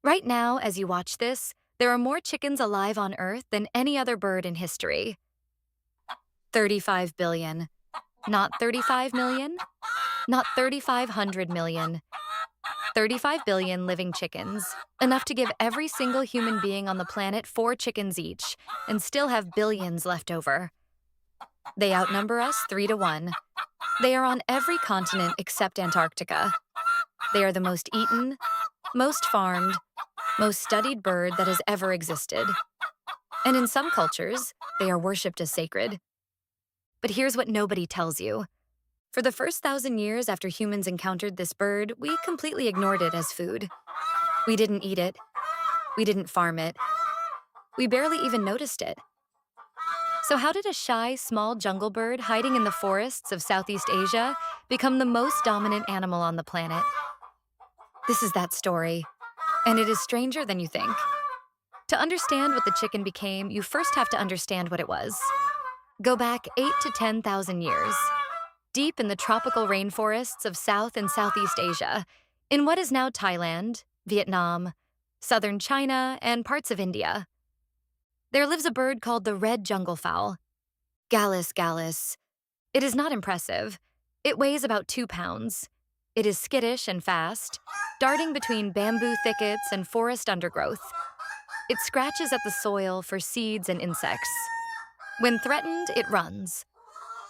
Right now, as you watch this, there are more chickens alive on Earth than any other bird in history. 35 billion. Not 35 million, not 3,500 million. 35 billion living chickens, enough to give every single human being on the planet 4 chickens each, and still have billions left over. They outnumber us 3 to 1. They are on every continent except Antarctica. They are the most eaten, most farmed, most studied bird that has ever existed. And in some cultures, they are worshipped as sacred. But here's what nobody tells you. For the first 1,000 years after humans encountered this bird, we completely ignored it as food. We didn't eat it. We didn't farm it. We barely even noticed it. So how did a shy, small jungle bird hiding in the forests of Southeast Asia become the most dominant animal on the planet? This is that story, and it is stranger than you think. To understand what the chicken became, you first have to understand what it was. Go back 8 to 10,000 years, deep in the tropical rainforests of South and Southeast Asia, in what is now Thailand, Vietnam, southern China, and parts of India. There lives a bird called the red junglefowl, Gallus gallus. It is not impressive. It weighs about 2 pounds. It is skittish and fast, darting between bamboo thickets and forest undergrowth. It scratches at the soil for seeds and insects. When threatened, it runs.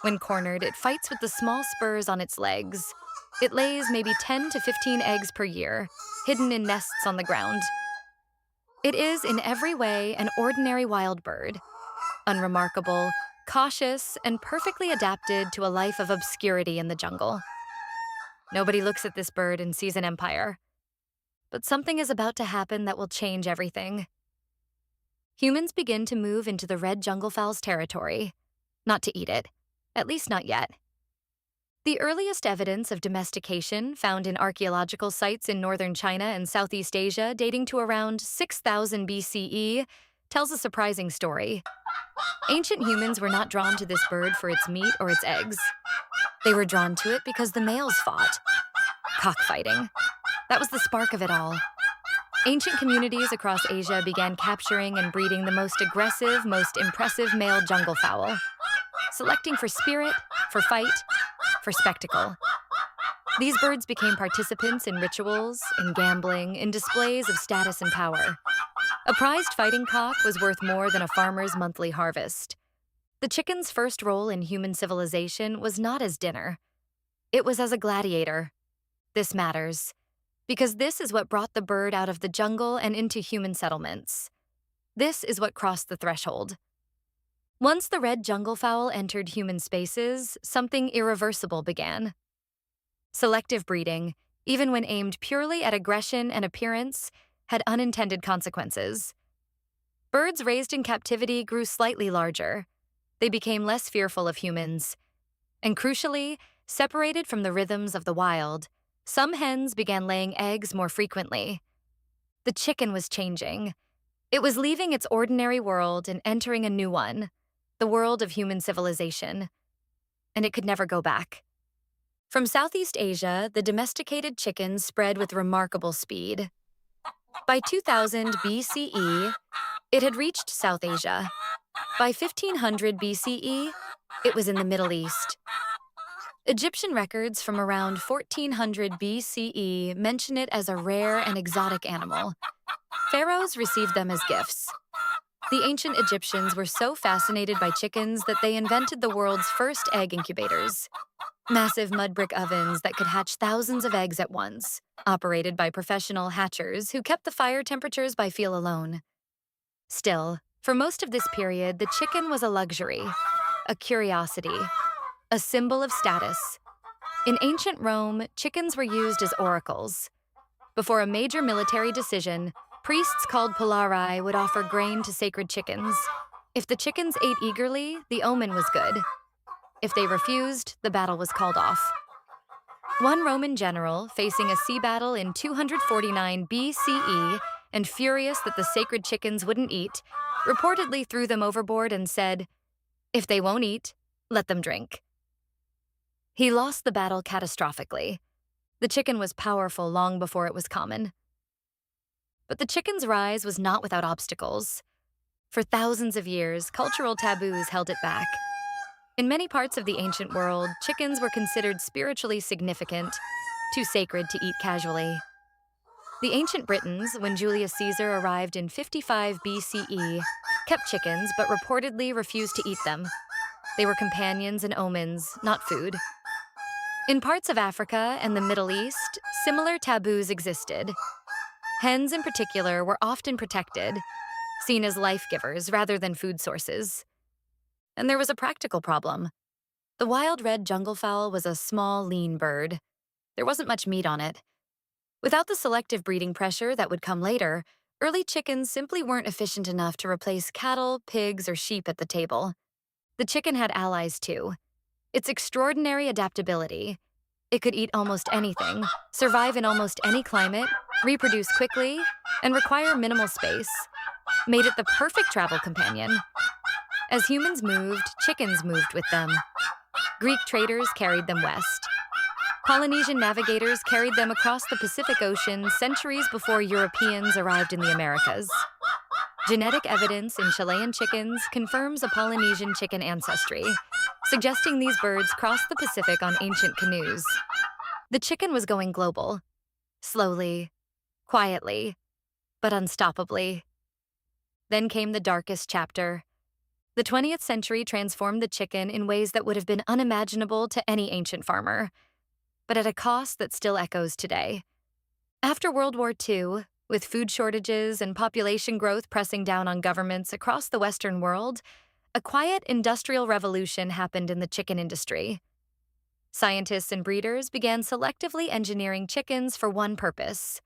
When cornered, it fights with the small spurs on its legs. It lays maybe 10 to 15 eggs per year, hidden in nests on the ground. It is, in every way, an ordinary wild bird, unremarkable, cautious, and perfectly adapted to a life of obscurity in the jungle. Nobody looks at this bird and sees an empire. But something is about to happen that will change everything. Humans begin to move into the red junglefowl territory, not to eat it, at least not yet. The earliest evidence of domestication found in archaeological sites in northern China and Southeast Asia dating to around 6,000 BCE tells a surprising story. Ancient humans were not drawn to this bird for its meat or its eggs. They were drawn to it because the males fought. Cockfighting. That was the spark of it all. Ancient communities across Asia began capturing and breeding the most aggressive, most impressive male junglefowl, selecting for spirit, for fight, for spectacle. These birds became participants in rituals, in gambling, in displays of status and power. A prized fighting cock was worth more than a farmer's monthly harvest. The chicken's first role in human civilization was not as dinner. It was as a gladiator. This matters, because this is what brought the bird out of the jungle and into human settlements. This is what crossed the threshold. Once the red junglefowl entered human spaces, something irreversible began. Selective breeding, even when aimed purely at aggression and appearance, had unintended consequences. Birds raised in captivity grew slightly larger. They became less fearful of humans. And crucially, separated from the rhythms of the wild, some hens began laying eggs more frequently. The chicken was changing. It was leaving its ordinary world and entering a new one, the world of human civilization. And it could never go back. From Southeast Asia, the domesticated chicken spread with remarkable speed. By 2000 BCE, it had reached South Asia. By 1500 BCE, it was in the Middle East. Egyptian records from around 1400 BCE mention it as a rare and exotic animal. Pharaohs received them as gifts. The ancient Egyptians were so fascinated by chickens that they invented the world's first egg incubators. Massive mud brick ovens that could hatch thousands of eggs at once, operated by professional hatchers who kept the fire temperatures by feel alone. Still, for most of this period, the chicken was a luxury, a curiosity, a symbol of status. In ancient Rome, chickens were used as oracles. Before a major military decision, priests called polarii would offer grain to sacred chickens. If the chickens ate eagerly, the omen was good. If they refused, the battle was called off. One Roman general, facing a sea battle in 249 BCE and furious that the sacred chickens wouldn't eat, reportedly threw them overboard and said, "If they won't eat, let them drink." He lost the battle catastrophically. The chicken was powerful long before it was common. But the chicken's rise was not without obstacles. For thousands of years, cultural taboos held it back. In many parts of the ancient world, chickens were considered spiritually significant, too sacred to eat casually. The ancient Britons, when Julius Caesar arrived in 55 BCE, kept chickens but reportedly refused to eat them. They were companions and omens, not food. In parts of Africa and the Middle East, similar taboos existed. Hens in particular were often protected, seen as life-givers rather than food sources. And there was a practical problem. The wild red junglefowl was a small, lean bird. There wasn't much meat on it. Without the selective breeding pressure that would come later, early chickens simply weren't efficient enough to replace cattle, pigs, or sheep at the table. The chicken had allies too. Its extraordinary adaptability. It could eat almost anything, survive in almost any climate, reproduce quickly, and require minimal space, made it the perfect travel companion. As humans moved, chickens moved with them. Greek traders carried them west. Polynesian navigators carried them across the Pacific Ocean centuries before Europeans arrived in the Americas. Genetic evidence in Chilean chickens confirms a Polynesian chicken ancestry, suggesting these birds crossed the Pacific on ancient canoes. The chicken was going global. Slowly, quietly, but unstoppably. Then came the darkest chapter. The 20th century transformed the chicken in ways that would have been unimaginable to any ancient farmer, but at a cost that still echoes today. After World War II, with food shortages and population growth pressing down on governments across the Western world, a quiet industrial revolution happened in the chicken industry. Scientists and breeders began selectively engineering chickens for one purpose: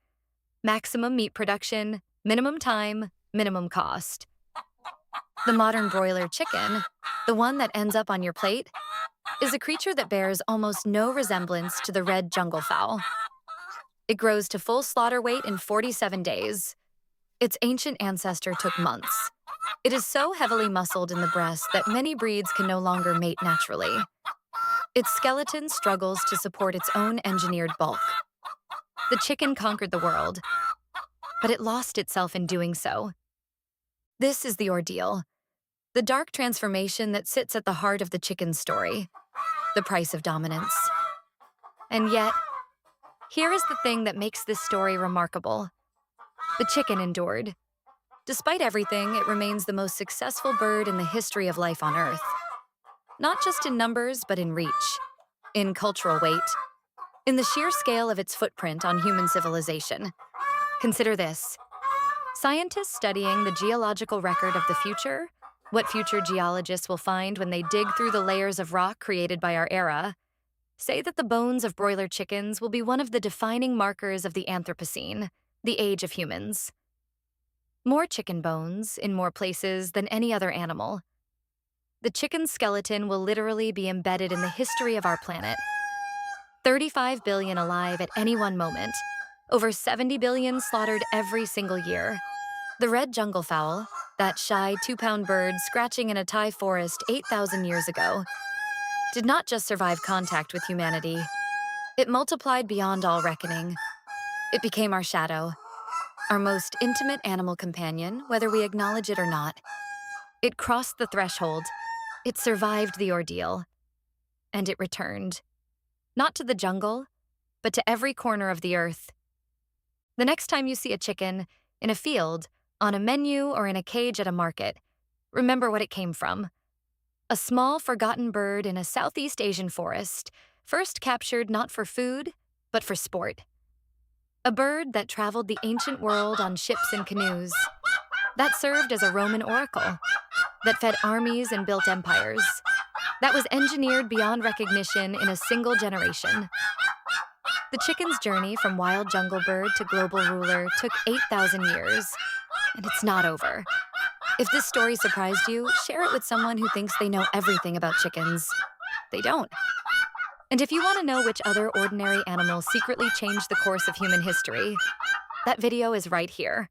maximum meat production, minimum time, minimum cost. The modern broiler chicken, the one that ends up on your plate, is a creature that bears almost no resemblance to the red junglefowl. It grows to full slaughter weight in 47 days. Its ancient ancestor took months. It is so heavily muscled in the breast that many breeds can no longer mate naturally. Its skeleton struggles to support its own engineered bulk. The chicken conquered the world, but it lost itself in doing so. This is the ordeal, the dark transformation that sits at the heart of the chicken's story, the price of dominance. And yet, here is the thing that makes this story remarkable. The chicken endured. Despite everything, it remains the most successful bird in the history of life on Earth. Not just in numbers, but in reach, in cultural weight, in the sheer scale of its footprint on human civilization. Consider this. Scientists studying the geological record of the future, what future geologists will find when they dig through the layers of rock created by our era, say that the bones of broiler chickens will be one of the defining markers of the Anthropocene, the age of humans. More chicken bones, in more places than any other animal. The chicken's skeleton will literally be embedded in the history of our planet. 35 billion alive at any one moment, over 70 billion slaughtered every single year. The red junglefowl, that shy 2-pound bird scratching in a Thai forest 8,000 years ago, did not just survive contact with humanity. It multiplied beyond all reckoning. It became our shadow, our most intimate animal companion, whether we acknowledge it or not. It crossed the threshold. It survived the ordeal. And it returned. Not to the jungle, but to every corner of the earth. The next time you see a chicken, in a field, on a menu, or in a cage at a market, remember what it came from. A small, forgotten bird in a Southeast Asian forest, first captured not for food, but for sport. A bird that traveled the ancient world on ships and canoes, that served as a Roman oracle, that fed armies and built empires, that was engineered beyond recognition in a single generation. The chicken's journey from wild jungle bird to global ruler took 8,000 years, and it's not over. If this story surprised you, share it with someone who thinks they know everything about chickens. They don't. And if you want to know which other ordinary animal secretly changed the course of human history, that video is right here.